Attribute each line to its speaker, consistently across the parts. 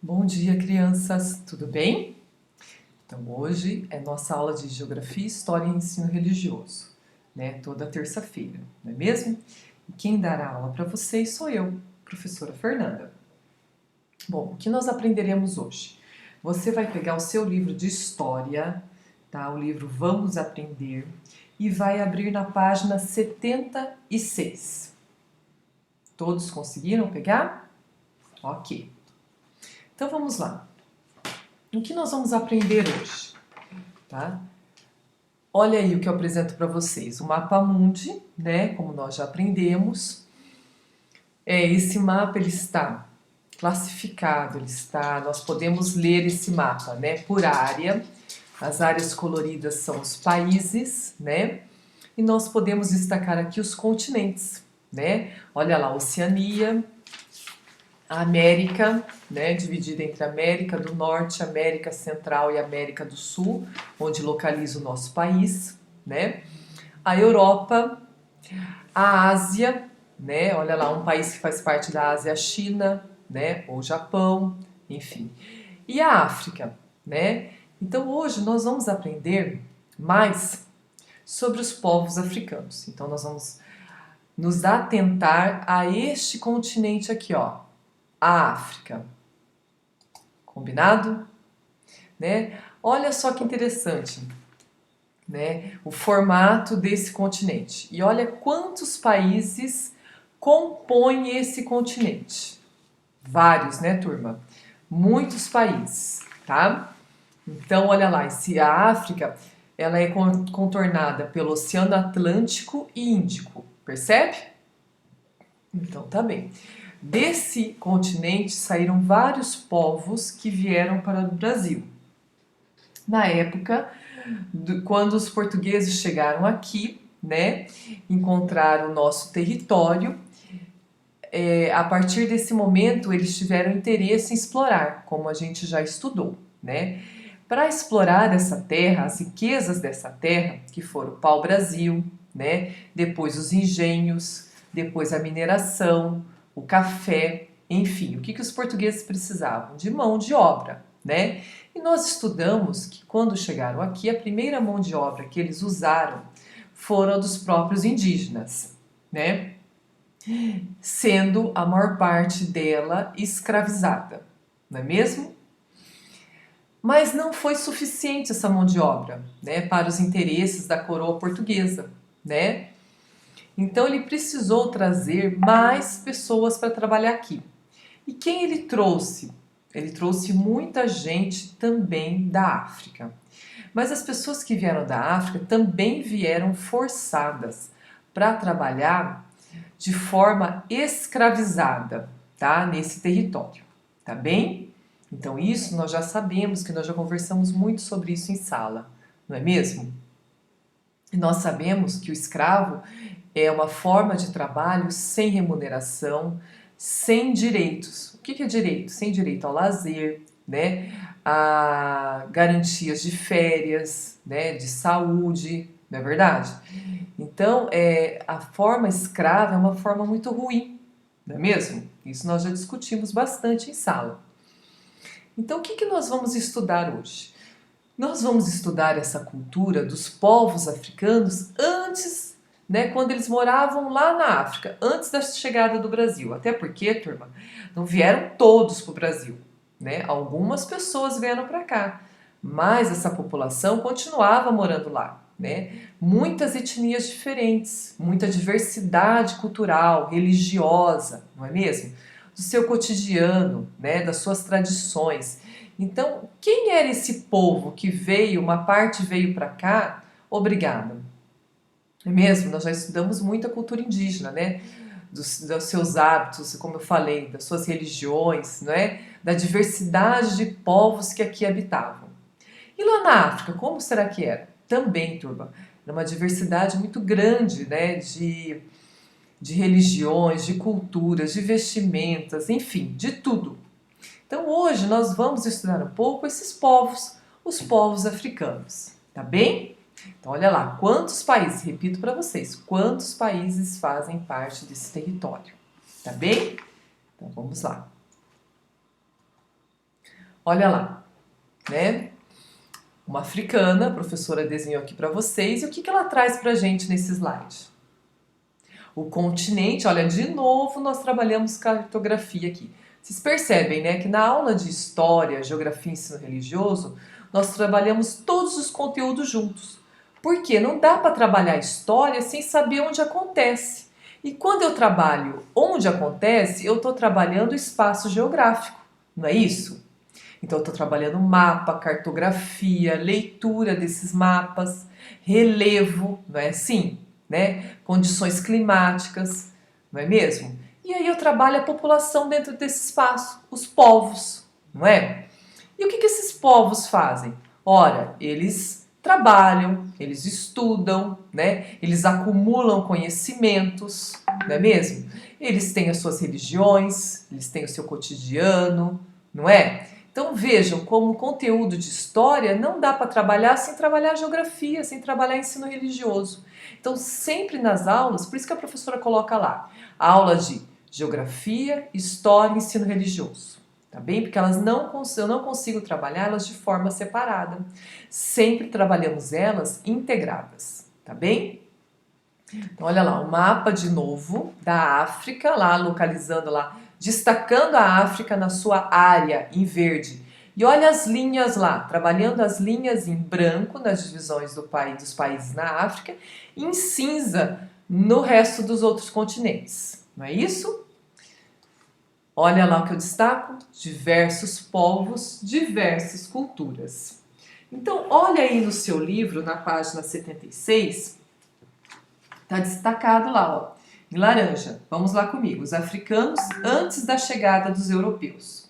Speaker 1: Bom dia, crianças! Tudo bem? Então, hoje é nossa aula de Geografia, História e Ensino Religioso, né? Toda terça-feira, não é mesmo? E quem dará aula para vocês sou eu, professora Fernanda. Bom, o que nós aprenderemos hoje? Você vai pegar o seu livro de História, tá? O livro Vamos Aprender, e vai abrir na página 76. Todos conseguiram pegar? Ok. Então, vamos lá. O que nós vamos aprender hoje? Tá? Olha aí o que eu apresento para vocês. O mapa mundi, né? Como nós já aprendemos. Esse mapa ele está classificado, nós podemos ler esse mapa, né? Por área. As áreas coloridas são os países, né? E nós podemos destacar aqui os continentes, né? Olha lá, Oceania, a América, né, dividida entre América do Norte, América Central e América do Sul, onde localiza o nosso país, né? A Europa, a Ásia, né? Olha lá, um país que faz parte da Ásia, a China, né? Ou Japão, enfim. E a África, né? Então hoje nós vamos aprender mais sobre os povos africanos. Então nós vamos nos atentar a este continente aqui, ó, a África. Combinado? Né? Olha só que interessante, né? O formato desse continente. E olha quantos países compõem esse continente. Vários, né, turma? Muitos países, tá? Então, olha lá, a África, ela é contornada pelo Oceano Atlântico e Índico, percebe? Então, tá bem. Desse continente saíram vários povos que vieram para o Brasil. Na época, quando os portugueses chegaram aqui, né, encontraram o nosso território, a partir desse momento eles tiveram interesse em explorar, como a gente já estudou, né? Para explorar essa terra, as riquezas dessa terra, que foram o pau-brasil, né? Depois os engenhos, depois a mineração, o café, enfim, o que os portugueses precisavam? De mão de obra, né? E nós estudamos que quando chegaram aqui, a primeira mão de obra que eles usaram foram a dos próprios indígenas, né? Sendo a maior parte dela escravizada, não é mesmo? Mas não foi suficiente essa mão de obra, né, para os interesses da coroa portuguesa, né? Então ele precisou trazer mais pessoas para trabalhar aqui. E quem ele trouxe? Ele trouxe muita gente também da África. Mas as pessoas que vieram da África também vieram forçadas para trabalhar de forma escravizada, tá? Nesse território, tá bem? Então isso nós já sabemos, que nós já conversamos muito sobre isso em sala, não é mesmo? E nós sabemos que o escravo é uma forma de trabalho sem remuneração, sem direitos. O que é direito? Sem direito ao lazer, né? A garantias de férias, né? De saúde, não é verdade? Então, a forma escrava é uma forma muito ruim, não é mesmo? Isso nós já discutimos bastante em sala. Então, o que nós vamos estudar hoje? Nós vamos estudar essa cultura dos povos africanos antes, né, quando eles moravam lá na África, antes da chegada do Brasil. Até porque, turma, não vieram todos para o Brasil, né? Algumas pessoas vieram para cá, mas essa população continuava morando lá, né? Muitas etnias diferentes, muita diversidade cultural, religiosa, não é mesmo? Do seu cotidiano, né, das suas tradições. Então, quem era esse povo que veio, uma parte veio para cá, obrigada? É mesmo? Nós já estudamos muito a cultura indígena, né? Dos seus hábitos, como eu falei, das suas religiões, não é? Da diversidade de povos que aqui habitavam. E lá na África, como será que era? Também, turma, era uma diversidade muito grande, né? De religiões, de culturas, de vestimentas, enfim, de tudo. Então hoje nós vamos estudar um pouco esses povos, os povos africanos, tá bem? Então olha lá, quantos países, repito para vocês, quantos países fazem parte desse território, tá bem? Então vamos lá. Olha lá, né? Uma africana, a professora desenhou aqui para vocês, e o que que ela traz para a gente nesse slide? O continente, olha, de novo nós trabalhamos cartografia aqui. Vocês percebem, né, que na aula de História, Geografia e Ensino Religioso, nós trabalhamos todos os conteúdos juntos. Porque não dá para trabalhar História sem saber onde acontece. E quando eu trabalho onde acontece, eu estou trabalhando o espaço geográfico, não é isso? Então eu estou trabalhando mapa, cartografia, leitura desses mapas, relevo, não é assim? Né? Condições climáticas, não é mesmo? E aí eu trabalho a população dentro desse espaço, os povos, não é? E o que que esses povos fazem? Ora, eles trabalham, eles estudam, né? Eles acumulam conhecimentos, não é mesmo? Eles têm as suas religiões, eles têm o seu cotidiano, não é? Então vejam como conteúdo de história não dá para trabalhar sem trabalhar geografia, sem trabalhar ensino religioso. Então sempre nas aulas, por isso que a professora coloca lá, aula de geografia, história e ensino religioso. Tá bem? Porque elas eu não consigo trabalhar elas de forma separada. Sempre trabalhamos elas integradas, tá bem? Então olha lá, o mapa de novo da África, lá localizando lá, destacando a África na sua área em verde. E olha as linhas lá, trabalhando as linhas em branco nas divisões dos países na África e em cinza no resto dos outros continentes. Não é isso? Olha lá o que eu destaco: diversos povos, diversas culturas. Então, olha aí no seu livro, na página 76, está destacado lá, ó, em laranja. Vamos lá comigo. Os africanos antes da chegada dos europeus.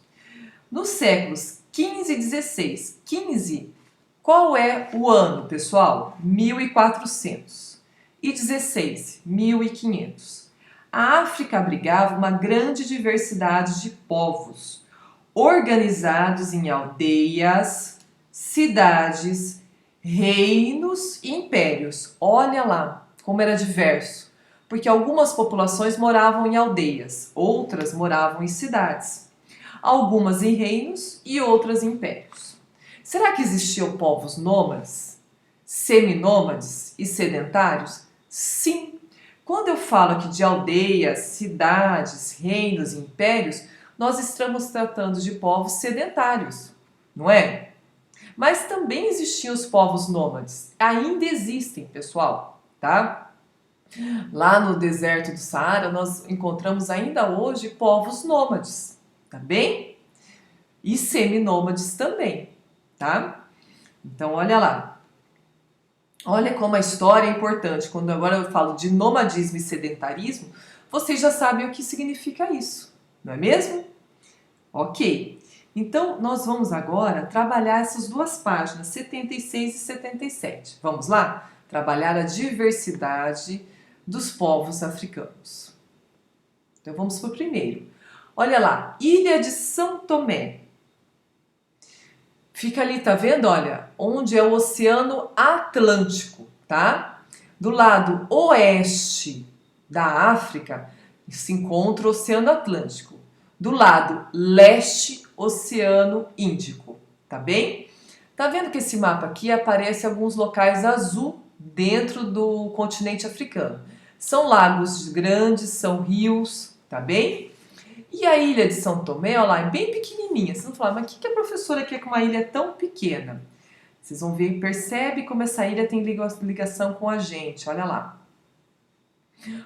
Speaker 1: Nos séculos 15 e 16. 15, qual é o ano, pessoal? 1400. E 16, 1500. A África abrigava uma grande diversidade de povos, organizados em aldeias, cidades, reinos e impérios. Olha lá como era diverso, porque algumas populações moravam em aldeias, outras moravam em cidades, algumas em reinos e outras em impérios. Será que existiam povos nômades, seminômades e sedentários? Sim. Quando eu falo aqui de aldeias, cidades, reinos e impérios, nós estamos tratando de povos sedentários, não é? Mas também existiam os povos nômades. Ainda existem, pessoal, tá? Lá no deserto do Saara, nós encontramos ainda hoje povos nômades, tá bem? E seminômades também, tá? Então, olha lá. Olha como a história é importante. Quando agora eu falo de nomadismo e sedentarismo, vocês já sabem o que significa isso, não é mesmo? Ok. Então, nós vamos agora trabalhar essas duas páginas, 76 e 77. Vamos lá? Trabalhar a diversidade dos povos africanos. Então, vamos para o primeiro. Olha lá, Ilha de São Tomé. Fica ali, tá vendo? Olha, onde é o Oceano Atlântico, tá? Do lado oeste da África se encontra o Oceano Atlântico. Do lado leste, Oceano Índico, tá bem? Tá vendo que esse mapa aqui aparece alguns locais azul dentro do continente africano. São lagos grandes, são rios, tá bem? E a ilha de São Tomé, olha lá, é bem pequenininha. Vocês vão falar, mas o que a professora quer com uma ilha tão pequena? Vocês vão ver, percebe como essa ilha tem ligação com a gente, olha lá.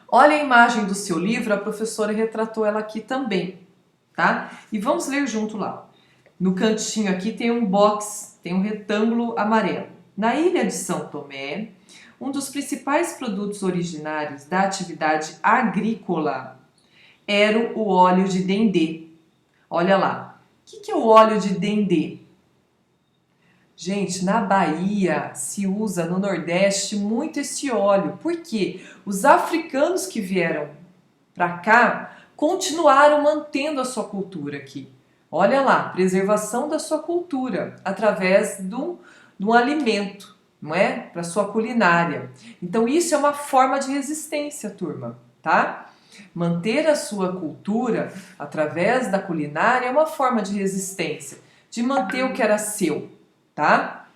Speaker 1: Olha a imagem do seu livro, a professora retratou ela aqui também, tá? E vamos ler junto lá. No cantinho aqui tem um box, tem um retângulo amarelo. Na ilha de São Tomé, um dos principais produtos originários da atividade agrícola era o óleo de dendê. Olha lá. O que é o óleo de dendê? Gente, na Bahia se usa no Nordeste muito esse óleo. Por quê? Os africanos que vieram para cá continuaram mantendo a sua cultura aqui. Olha lá, preservação da sua cultura através de um alimento, não é? Para sua culinária. Então isso é uma forma de resistência, turma, tá? Manter a sua cultura através da culinária é uma forma de resistência. de manter o que era seu, tá?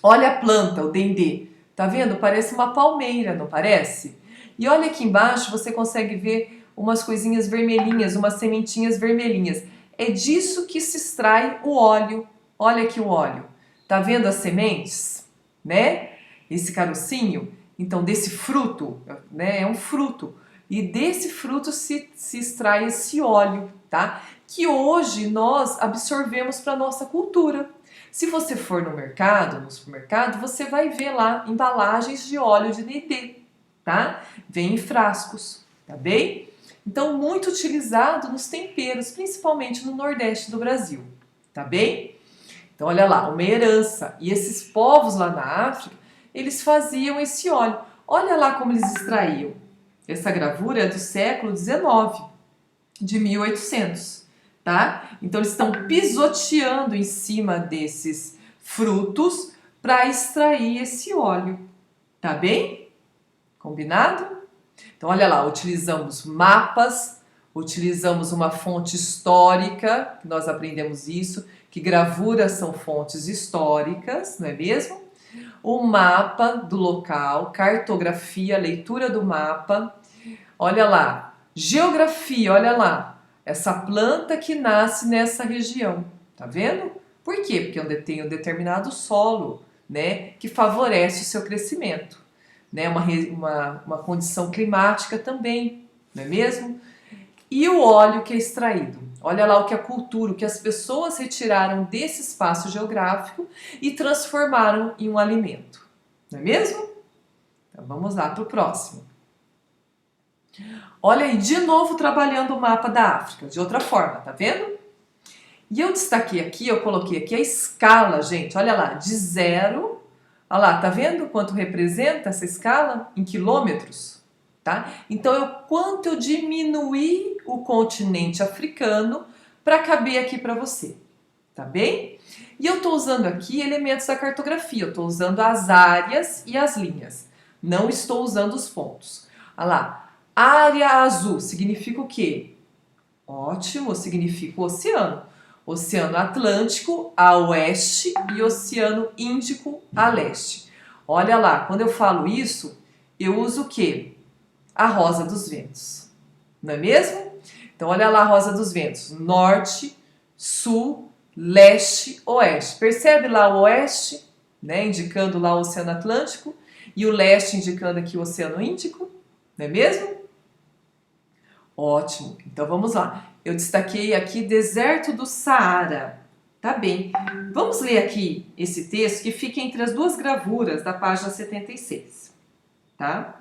Speaker 1: Olha a planta, o dendê. Tá vendo? Parece uma palmeira, não parece? E olha aqui embaixo, você consegue ver umas coisinhas vermelhinhas, umas sementinhas vermelhinhas. É disso que se extrai o óleo. Olha aqui o óleo. Tá vendo as sementes? Né? Esse carocinho. Então, desse fruto, né? É um fruto. E desse fruto se extrai esse óleo, tá? Que hoje nós absorvemos para nossa cultura. Se você for no mercado, no supermercado, você vai ver lá embalagens de óleo de dendê, tá? Vem em frascos, tá bem? Então, muito utilizado nos temperos, principalmente no Nordeste do Brasil, tá bem? Então, olha lá, uma herança. E esses povos lá na África, eles faziam esse óleo. Olha lá como eles extraíam. Essa gravura é do século XIX, de 1800, tá? Então, eles estão pisoteando em cima desses frutos para extrair esse óleo, tá bem? Combinado? Então, olha lá, utilizamos mapas, utilizamos uma fonte histórica, que nós aprendemos isso, que gravuras são fontes históricas, não é mesmo? O mapa do local, cartografia, leitura do mapa. Olha lá, geografia, olha lá, essa planta que nasce nessa região, tá vendo? Por quê? Porque tem um determinado solo, né, que favorece o seu crescimento, né, uma condição climática também, não é mesmo? E o óleo que é extraído. Olha lá o que a cultura, o que as pessoas retiraram desse espaço geográfico e transformaram em um alimento, não é mesmo? Então vamos lá para o próximo. Olha aí, de novo trabalhando o mapa da África, de outra forma, tá vendo? E eu destaquei aqui, eu coloquei aqui a escala, gente, olha lá, de 0, olha lá, tá vendo quanto representa essa escala em quilômetros? Tá? Então, quanto eu diminuí o continente africano para caber aqui para você, tá bem? E eu estou usando aqui elementos da cartografia, eu estou usando as áreas e as linhas, não estou usando os pontos. Olha lá, área azul significa o quê? Ótimo, significa o oceano. Oceano Atlântico a oeste e Oceano Índico a leste. Olha lá, quando eu falo isso, eu uso o quê? A rosa dos ventos, não é mesmo? Então, olha lá a rosa dos ventos, norte, sul, leste, oeste. Percebe lá o oeste, né, indicando lá o Oceano Atlântico, e o leste indicando aqui o Oceano Índico, não é mesmo? Ótimo, então vamos lá. Eu destaquei aqui deserto do Saara, tá bem. Vamos ler aqui esse texto que fica entre as duas gravuras da página 76, tá?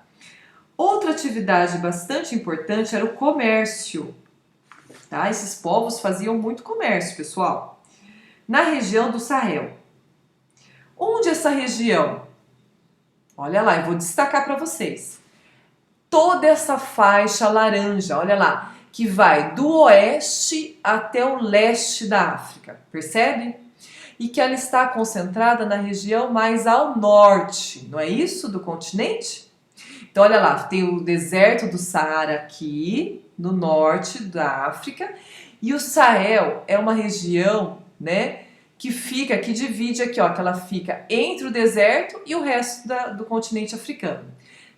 Speaker 1: Outra atividade bastante importante era o comércio, tá? Esses povos faziam muito comércio, pessoal. Na região do Sahel. Onde essa região? Olha lá, eu vou destacar para vocês. Toda essa faixa laranja, olha lá, que vai do oeste até o leste da África, percebe? E que ela está concentrada na região mais ao norte, não é isso, do continente? Então, olha lá, tem o deserto do Saara aqui, no norte da África, e o Sahel é uma região, né, que divide aqui, ó, que ela fica entre o deserto e o resto do continente africano.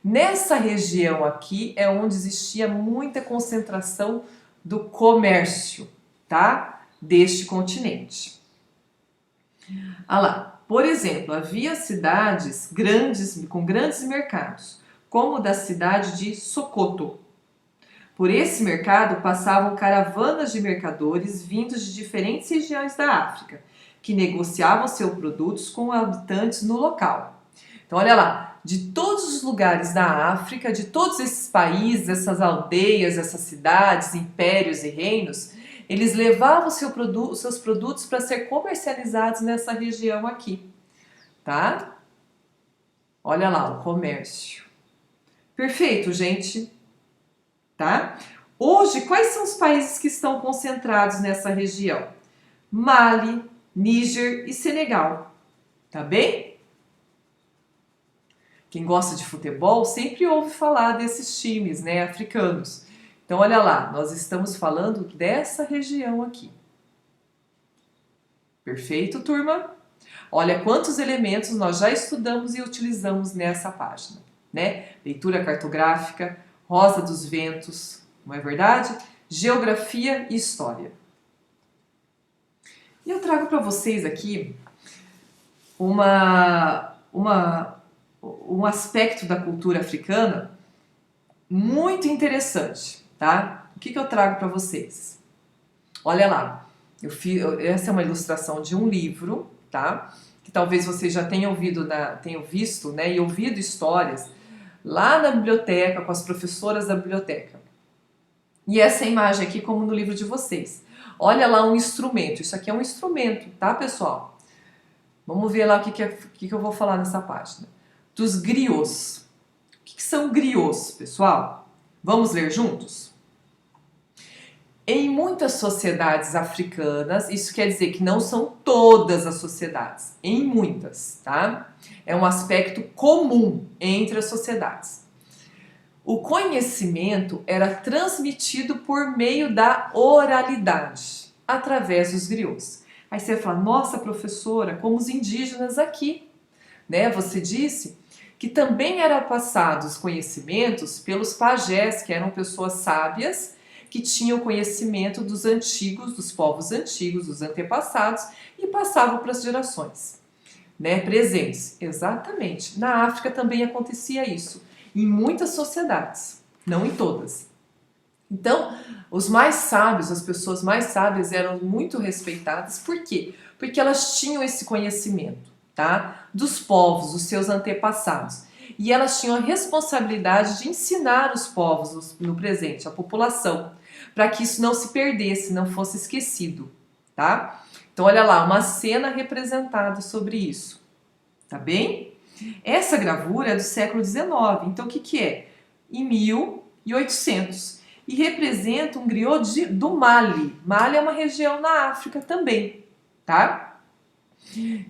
Speaker 1: Nessa região aqui é onde existia muita concentração do comércio, tá? Deste continente. Olha lá, por exemplo, havia cidades grandes, com grandes mercados, como o da cidade de Sokoto. Por esse mercado passavam caravanas de mercadores vindos de diferentes regiões da África, que negociavam seus produtos com habitantes no local. Então, olha lá, de todos os lugares da África, de todos esses países, essas aldeias, essas cidades, impérios e reinos, eles levavam os seus produtos para ser comercializados nessa região aqui, tá? Olha lá, o comércio. Perfeito, gente, tá? Hoje, quais são os países que estão concentrados nessa região? Mali, Níger e Senegal, tá bem? Quem gosta de futebol sempre ouve falar desses times, né, africanos. Então, olha lá, nós estamos falando dessa região aqui. Perfeito, turma? Olha quantos elementos nós já estudamos e utilizamos nessa página, né? Leitura cartográfica, Rosa dos Ventos, não é verdade? Geografia e História. E eu trago para vocês aqui um aspecto da cultura africana muito interessante, tá? O que eu trago para vocês? Olha lá, essa é uma ilustração de um livro, tá? Que talvez vocês já tenham visto, né? E ouvido histórias lá na biblioteca, com as professoras da biblioteca. E essa imagem aqui, como no livro de vocês. Olha lá um instrumento, isso aqui é um instrumento, tá, pessoal? Vamos ver lá o que eu vou falar nessa página. Dos griots. O que são griots, pessoal? Vamos ler juntos? Em muitas sociedades africanas, isso quer dizer que não são todas as sociedades, em muitas, tá? É um aspecto comum entre as sociedades. O conhecimento era transmitido por meio da oralidade, através dos griots. Aí você vai falar, nossa professora, como os indígenas aqui, né? Você disse que também eram passados conhecimentos pelos pajés, que eram pessoas sábias, que tinham conhecimento dos antigos, dos povos antigos, dos antepassados, e passavam para as gerações, né, presentes. Exatamente. Na África também acontecia isso, em muitas sociedades, não em todas. Então, os mais sábios, as pessoas mais sábias eram muito respeitadas. Por quê? Porque elas tinham esse conhecimento, tá? Dos povos, dos seus antepassados. E elas tinham a responsabilidade de ensinar os povos no presente, a população, para que isso não se perdesse, não fosse esquecido, tá? Então, olha lá, uma cena representada sobre isso, tá bem? Essa gravura é do século XIX, então o que é? Em 1800. E representa um griot do Mali. Mali é uma região na África também, tá?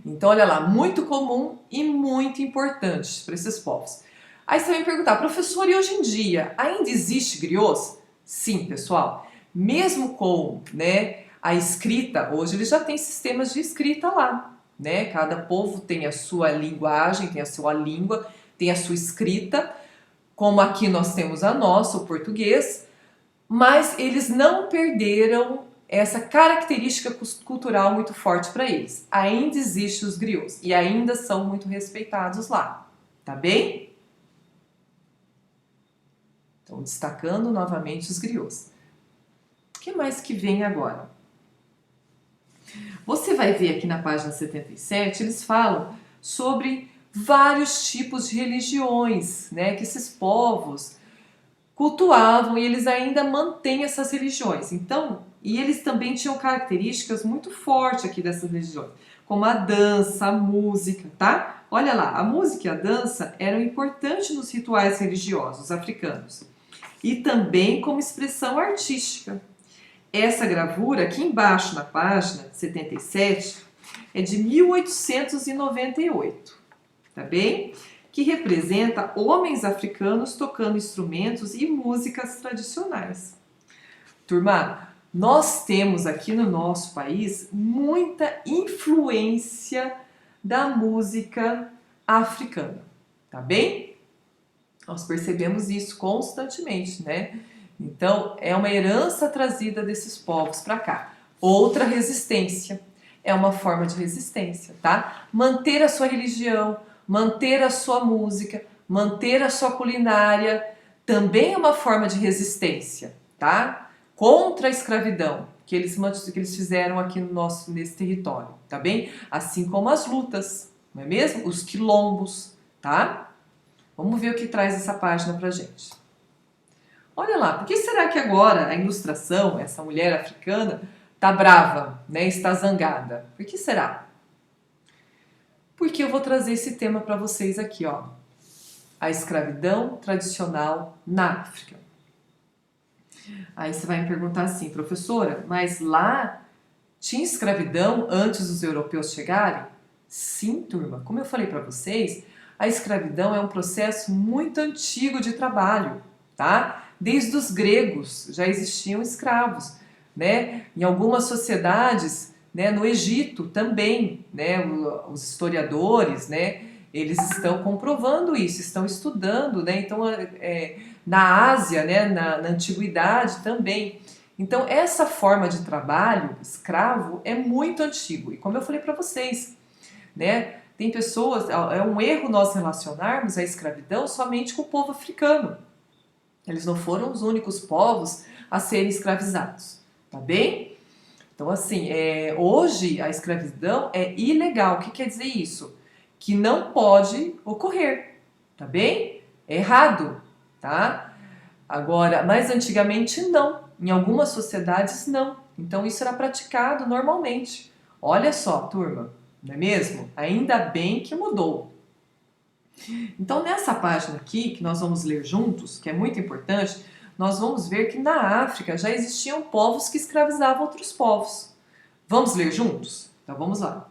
Speaker 1: Então, olha lá, muito comum e muito importante para esses povos. Aí você vai me perguntar, professor, e hoje em dia ainda existe griots? Sim, pessoal. Mesmo com, né, a escrita, hoje eles já têm sistemas de escrita lá, né? Cada povo tem a sua linguagem, tem a sua língua, tem a sua escrita, como aqui nós temos a nossa, o português, mas eles não perderam essa característica cultural muito forte para eles. Ainda existem os griots e ainda são muito respeitados lá, tá bem? Então, destacando novamente os griots. O que mais que vem agora? Você vai ver aqui na página 77, eles falam sobre vários tipos de religiões, né, que esses povos cultuavam e eles ainda mantêm essas religiões. Então, e eles também tinham características muito fortes aqui dessas religiões, como a dança, a música, tá? Olha lá, a música e a dança eram importantes nos rituais religiosos africanos e também como expressão artística. Essa gravura aqui embaixo na página 77 é de 1898, tá bem? Que representa homens africanos tocando instrumentos e músicas tradicionais. Turma, nós temos aqui no nosso país muita influência da música africana, tá bem? Nós percebemos isso constantemente, né? Então, é uma herança trazida desses povos para cá. Outra resistência, é uma forma de resistência, tá? Manter a sua religião, manter a sua música, manter a sua culinária, também é uma forma de resistência, tá? Contra a escravidão que eles fizeram aqui nesse território, tá bem? Assim como as lutas, não é mesmo? Os quilombos, tá? Vamos ver o que traz essa página pra gente. Olha lá, por que será que agora a ilustração, essa mulher africana, tá brava, né? Está zangada? Por que será? Porque eu vou trazer esse tema para vocês aqui, ó. A escravidão tradicional na África. Aí você vai me perguntar assim, professora, mas lá tinha escravidão antes dos europeus chegarem? Sim, turma. Como eu falei para vocês, a escravidão é um processo muito antigo de trabalho, tá? Desde os gregos já existiam escravos, né? Em algumas sociedades né? No Egito também, né? Os historiadores, né? Eles estão comprovando isso, estão estudando, né? Então, na Ásia, né? Na antiguidade também. Então, essa forma de trabalho escravo é muito antigo. E como eu falei para vocês, né? Tem pessoas, é um erro nós relacionarmos a escravidão somente com o povo africano. Eles não foram os únicos povos a serem escravizados, tá bem? Então, assim, hoje a escravidão é ilegal. O que quer dizer isso? Que não pode ocorrer, tá bem? É errado, tá? Agora, mas antigamente não. Em algumas sociedades não. Então isso era praticado normalmente. Olha só, turma, não é mesmo? Ainda bem que mudou. Então nessa página aqui, que nós vamos ler juntos, que é muito importante, nós vamos ver que na África já existiam povos que escravizavam outros povos. Vamos ler juntos? Então vamos lá.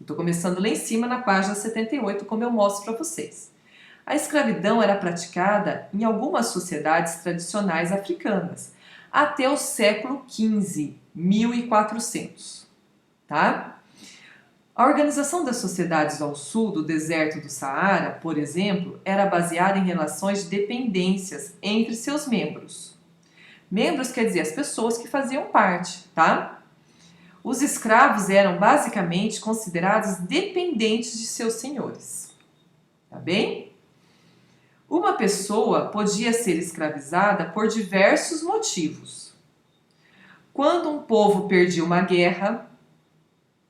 Speaker 1: Estou começando lá em cima na página 78, como eu mostro para vocês. A escravidão era praticada em algumas sociedades tradicionais africanas até o século XV, 1400, tá? A organização das sociedades ao sul do deserto do Saara, por exemplo, era baseada em relações de dependências entre seus membros. Membros quer dizer as pessoas que faziam parte, tá? Os escravos eram basicamente considerados dependentes de seus senhores, tá bem? Uma pessoa podia ser escravizada por diversos motivos. Quando um povo perdia uma guerra,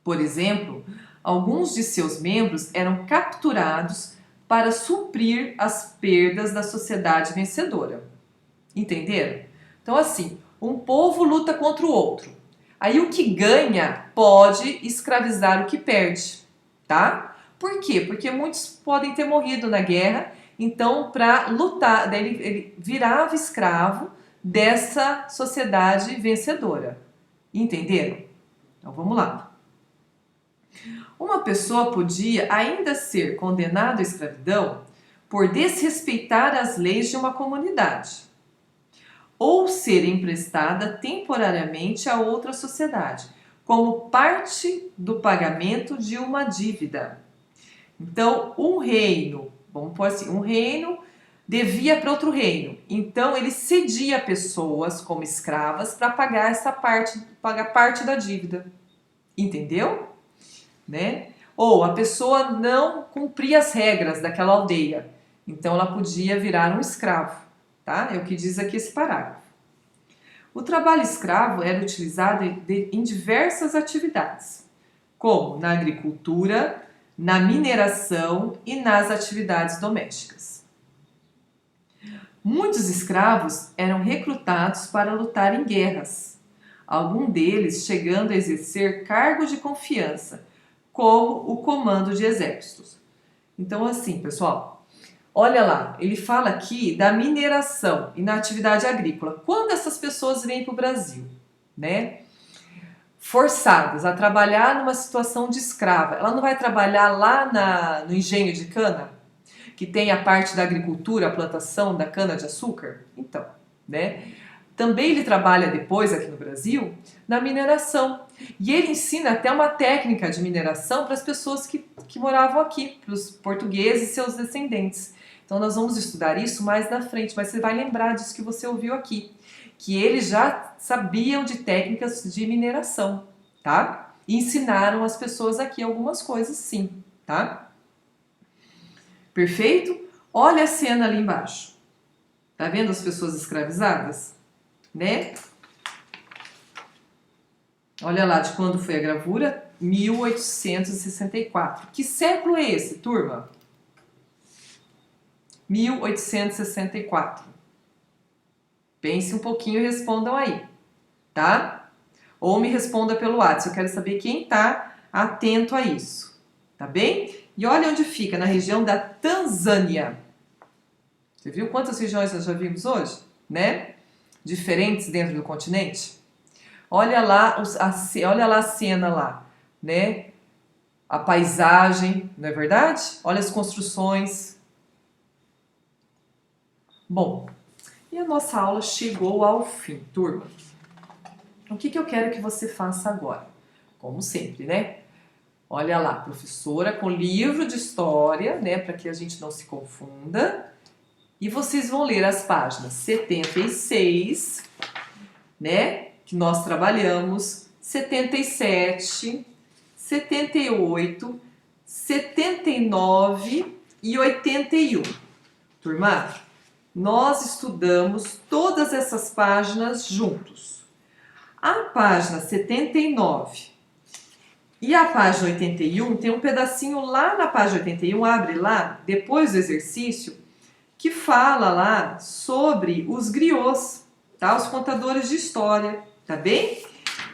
Speaker 1: por exemplo, alguns de seus membros eram capturados para suprir as perdas da sociedade vencedora. Entenderam? Então, assim, um povo luta contra o outro. Aí o que ganha pode escravizar o que perde, tá? Por quê? Porque muitos podem ter morrido na guerra, então para lutar, daí ele virava escravo dessa sociedade vencedora. Entenderam? Então vamos lá. Uma pessoa podia ainda ser condenada à escravidão por desrespeitar as leis de uma comunidade ou ser emprestada temporariamente a outra sociedade, como parte do pagamento de uma dívida. Então, um reino, vamos pôr assim, um reino devia para outro reino. Então, ele cedia pessoas como escravas para pagar essa parte, pagar parte da dívida. Entendeu? Né? Ou a pessoa não cumpria as regras daquela aldeia, então ela podia virar um escravo, tá? É o que diz aqui esse parágrafo. O trabalho escravo era utilizado em diversas atividades, como na agricultura, na mineração e nas atividades domésticas. Muitos escravos eram recrutados para lutar em guerras, algum deles chegando a exercer cargo de confiança, como o comando de exércitos. Então, assim, pessoal, olha lá, ele fala aqui da mineração e na atividade agrícola. Quando essas pessoas vêm para o Brasil, né, forçadas a trabalhar numa situação de escrava, ela não vai trabalhar lá no engenho de cana, que tem a parte da agricultura, a plantação da cana-de-açúcar? Então, né? Também ele trabalha depois aqui no Brasil na mineração. E ele ensina até uma técnica de mineração para as pessoas que moravam aqui, para os portugueses e seus descendentes. Então nós vamos estudar isso mais na frente, mas você vai lembrar disso que você ouviu aqui, que eles já sabiam de técnicas de mineração, tá? E ensinaram as pessoas aqui algumas coisas sim, tá? Perfeito? Olha a cena ali embaixo. Tá vendo as pessoas escravizadas? Né? Olha lá de quando foi a gravura, 1864. Que século é esse, turma? 1864. Pense um pouquinho e respondam aí, tá? Ou me responda pelo WhatsApp, eu quero saber quem tá atento a isso, tá bem? E olha onde fica, na região da Tanzânia. Você viu quantas regiões nós já vimos hoje, né? Diferentes dentro do continente. Olha lá a cena lá, né? A paisagem, não é verdade? Olha as construções. Bom, e a nossa aula chegou ao fim, turma. O que eu quero que você faça agora? como sempre, né? Olha lá, professora com livro de história, né, para que a gente não se confunda. E vocês vão ler as páginas 76, né, que nós trabalhamos, 77, 78, 79 e 81. Turma, nós estudamos todas essas páginas juntos. A página 79 e a página 81 tem um pedacinho lá na página 81, abre lá, depois do exercício, que fala lá sobre os griots, tá? Os contadores de história, tá bem?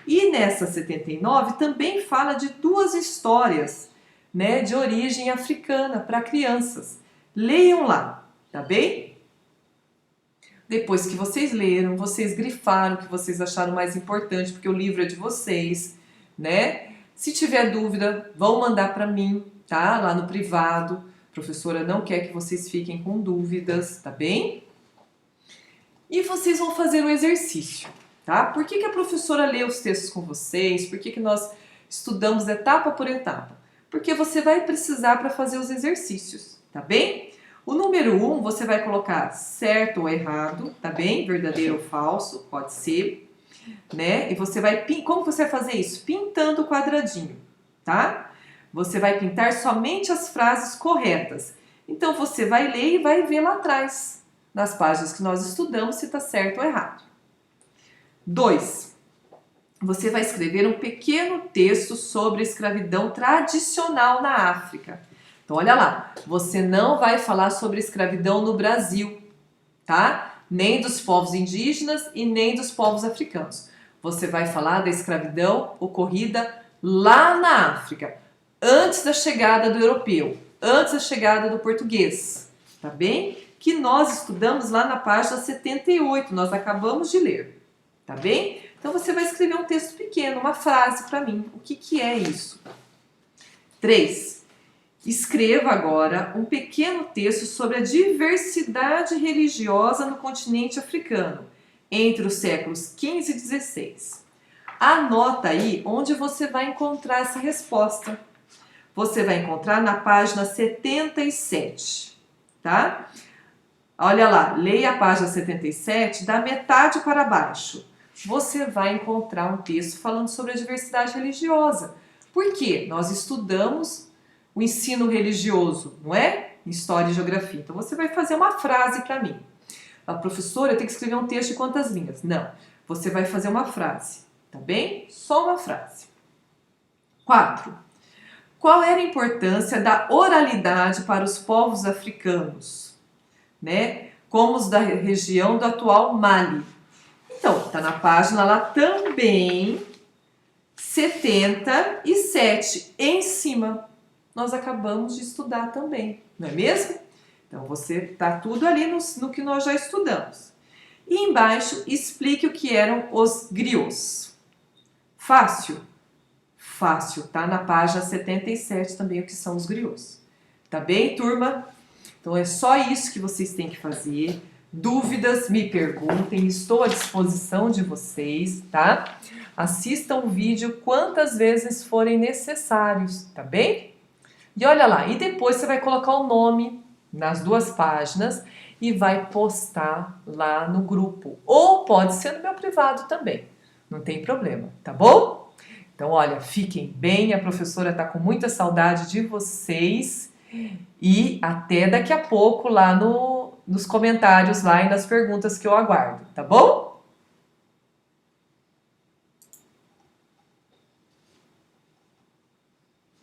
Speaker 1: E nessa 79 também fala de duas histórias, né, de origem africana para crianças. Leiam lá, tá bem? Depois que vocês leram, vocês grifaram o que vocês acharam mais importante, porque o livro é de vocês, né? Se tiver dúvida, vão mandar para mim, tá? Lá no privado. A professora não quer que vocês fiquem com dúvidas, tá bem? E vocês vão fazer o exercício, tá? Por que a professora lê os textos com vocês? Por que nós estudamos etapa por etapa? Porque você vai precisar para fazer os exercícios, tá bem? O número 1 você vai colocar certo ou errado, tá bem? Verdadeiro ou falso, pode ser, né? E você vai, como você vai fazer isso? Pintando o quadradinho, tá? Você vai pintar somente as frases corretas. Então você vai ler e vai ver lá atrás, nas páginas que nós estudamos, se está certo ou errado. 2. Você vai escrever um pequeno texto sobre a escravidão tradicional na África. Então, olha lá, você não vai falar sobre escravidão no Brasil, tá? Nem dos povos indígenas e nem dos povos africanos. Você vai falar da escravidão ocorrida lá na África, antes da chegada do europeu, antes da chegada do português, tá bem? Que nós estudamos lá na página 78, nós acabamos de ler, tá bem? Então, você vai escrever um texto pequeno, uma frase para mim. O que é isso? 3. Escreva agora um pequeno texto sobre a diversidade religiosa no continente africano, entre os séculos XV e XVI. Anota aí onde você vai encontrar essa resposta. Você vai encontrar na página 77, tá? Olha lá, leia a página 77, da metade para baixo. Você vai encontrar um texto falando sobre a diversidade religiosa. Por quê? Nós estudamos o ensino religioso, não é? História e geografia. Então, você vai fazer uma frase para mim. A professora, eu tenho que escrever um texto de quantas linhas? Não, você vai fazer uma frase, tá bem? Só uma frase. 4. Qual era a importância da oralidade para os povos africanos, né? Como os da região do atual Mali? Então, está na página lá também, 77, em cima. Nós acabamos de estudar também, não é mesmo? Então, você tá tudo ali no que nós já estudamos. E embaixo, explique o que eram os griots. Fácil? Fácil, tá na página 77 também o que são os griots. Tá bem, turma? Então, é só isso que vocês têm que fazer. Dúvidas, me perguntem, estou à disposição de vocês, tá? Assistam o vídeo quantas vezes forem necessários, tá bem? E olha lá, e depois você vai colocar o nome nas duas páginas e vai postar lá no grupo. Ou pode ser no meu privado também, não tem problema, tá bom? Então, olha, fiquem bem, a professora tá com muita saudade de vocês e até daqui a pouco lá nos comentários lá e nas perguntas que eu aguardo, tá bom?